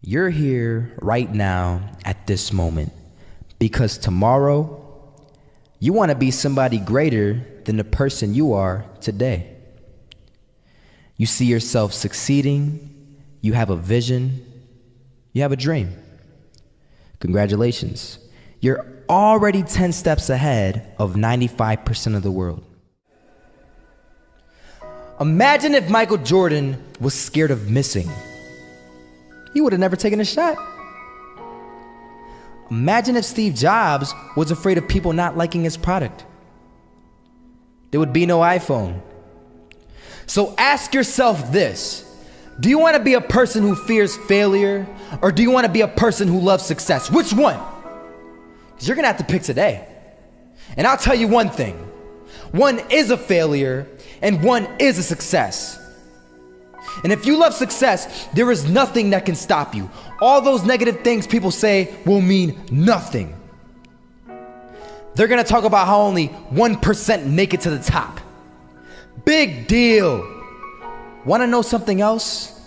You're here right now at this moment because tomorrow you want to be somebody greater than the person you are today. You see yourself succeeding, you have a vision, you have a dream. Congratulations. You're already 10 steps ahead of 95% of the world. Imagine if Michael Jordan was scared of missing. He would have never taken a shot. Imagine if Steve Jobs was afraid of people not liking his product. There would be no iPhone. So ask yourself this: do you want to be a person who fears failure, or do you want to be a person who loves success? Which one? Because you're going to have to pick today. And I'll tell you one thing: one is a failure and one is a success. And if you love success, there is nothing that can stop you. All those negative things people say will mean nothing. They're gonna talk about how only 1% make it to the top. Big deal. Wanna know something else?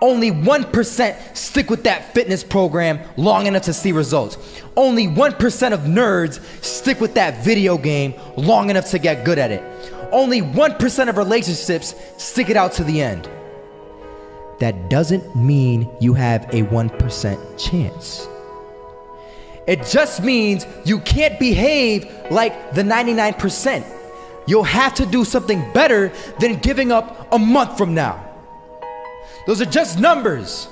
Only 1% stick with that fitness program long enough to see results. Only 1% of nerds stick with that video game long enough to get good at it. Only 1% of relationships stick it out to the end. That doesn't mean you have a 1% chance. It just means you can't behave like the 99%. You'll have to do something better than giving up a month from now. Those are just numbers.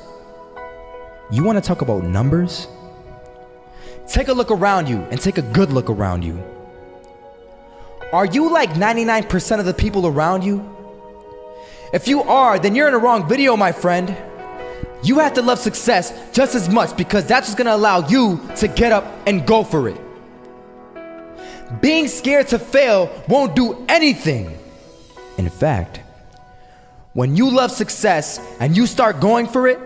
You want to talk about numbers? Take a look around you and take a good look around you. Are you like 99% of the people around you? If you are, then you're in the wrong video, my friend. You have to love success just as much because that's what's gonna allow you to get up and go for it. Being scared to fail won't do anything. In fact, when you love success and you start going for it,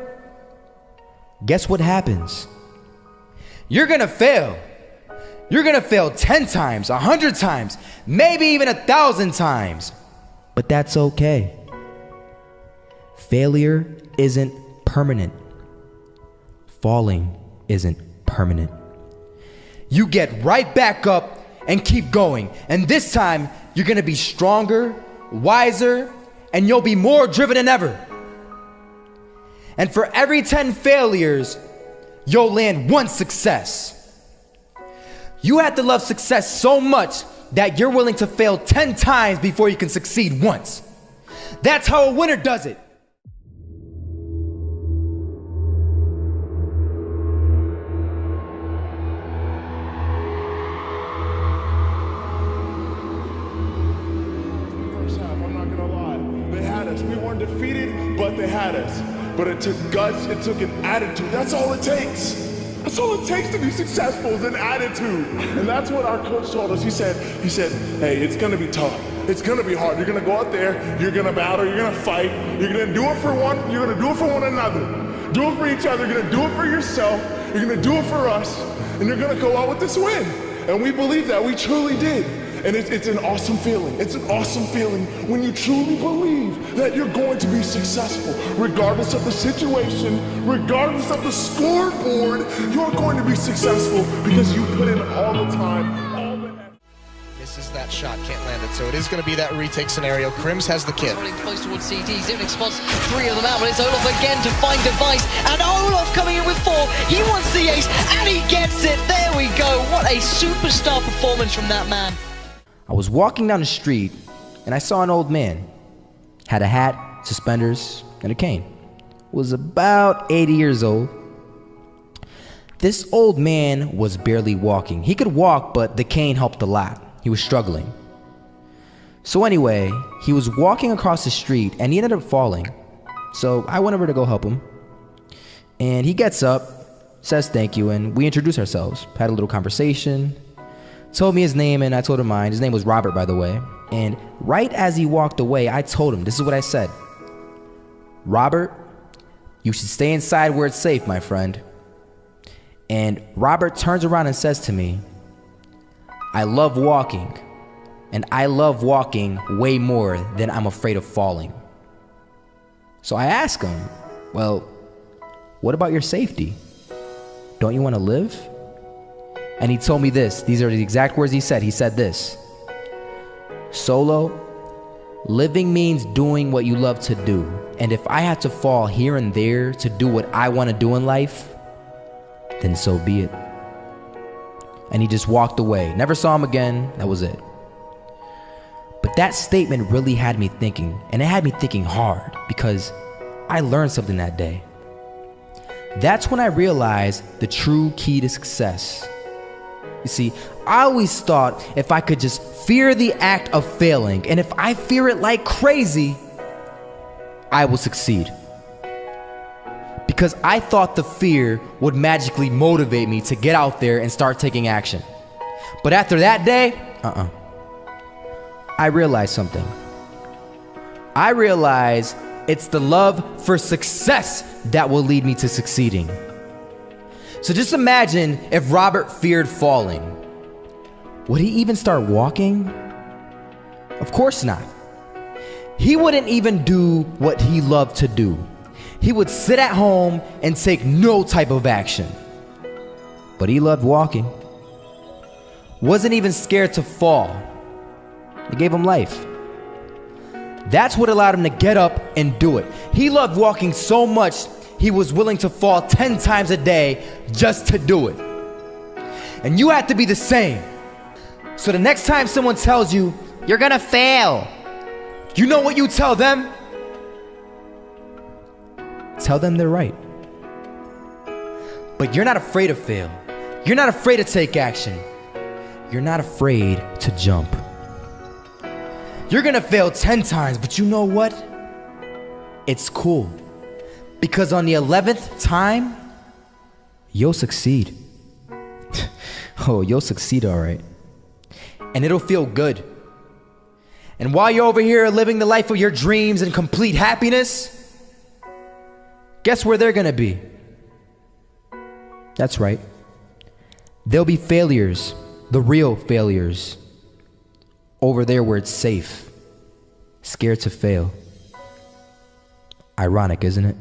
guess what happens? You're gonna fail. You're gonna fail 10 times, 100 times, maybe even 1,000 times. But that's okay. Failure isn't permanent. Falling isn't permanent. You get right back up and keep going. And this time, you're gonna be stronger, wiser, and you'll be more driven than ever. And for every 10 failures, you'll land one success. You have to love success so much that you're willing to fail 10 times before you can succeed once. That's how a winner does it. First half, I'm not gonna lie. They had us. We weren't defeated, but they had us. But it took guts, it took an attitude. That's all it takes. That's all it takes to be successful is an attitude. And that's what our coach told us. He said, hey, it's gonna be tough. It's gonna be hard. You're gonna go out there, you're gonna battle, you're gonna fight, you're gonna do it for one, you're gonna do it for one another. Do it for each other, you're gonna do it for yourself, you're gonna do it for us, and you're gonna go out with this win. And we believe that, we truly did. And it's an awesome feeling. It's an awesome feeling when you truly believe that you're going to be successful. Regardless of the situation, regardless of the scoreboard, you're going to be successful because you put in all the time, all the effort. Misses that shot, can't land it. So it is going to be that retake scenario. Crims has the kit. Running close towards CD. Zivnik spots 3 of them out, but it's Olaf again to find device. And Olaf coming in with 4. He wants the ace, and he gets it. There we go. What a superstar performance from that man. I was walking down the street and I saw an old man. Had a hat, suspenders, and a cane. Was about 80 years old. This old man was barely walking. He could walk, but the cane helped a lot. He was struggling. So anyway, he was walking across the street and he ended up falling. So I went over to go help him. And he gets up, says thank you, and we introduced ourselves. Had a little conversation. Told me his name and I told him mine. His name was Robert, by the way. And right as he walked away, I told him, this is what I said. Robert, you should stay inside where it's safe, my friend. And Robert turns around and says to me, I love walking, and I love walking way more than I'm afraid of falling. So I ask him, well, What about your safety? Don't you want to live? And he told me this. These are the exact words he said. He said this: Solo, living means doing what you love to do. And if I had to fall here and there to do what I want to do in life, then so be it. And he just walked away. Never saw him again. That was it. But that statement really had me thinking, and it had me thinking hard, because I learned something that day. That's when I realized the true key to success. You see, I always thought if I could just fear the act of failing, and if I fear it like crazy, I will succeed. Because I thought the fear would magically motivate me to get out there and start taking action. But after that day, I realized something. I realized it's the love for success that will lead me to succeeding. So just imagine if Robert feared falling. Would he even start walking? Of course not. He wouldn't even do what he loved to do. He would sit at home and take no type of action. But he loved walking. Wasn't even scared to fall. It gave him life. That's what allowed him to get up and do it. He loved walking so much, he was willing to fall 10 times a day just to do it. And you have to be the same. So the next time someone tells you, you're gonna fail, you know what you tell them? Tell them they're right. But you're not afraid to fail. You're not afraid to take action. You're not afraid to jump. You're gonna fail 10 times, but you know what? It's cool. Because on the 11th time, you'll succeed. Oh, you'll succeed, all right. And it'll feel good. And while you're over here living the life of your dreams and complete happiness, guess where they're gonna be? That's right. They'll be failures, the real failures. Over there where it's safe, scared to fail. Ironic, isn't it?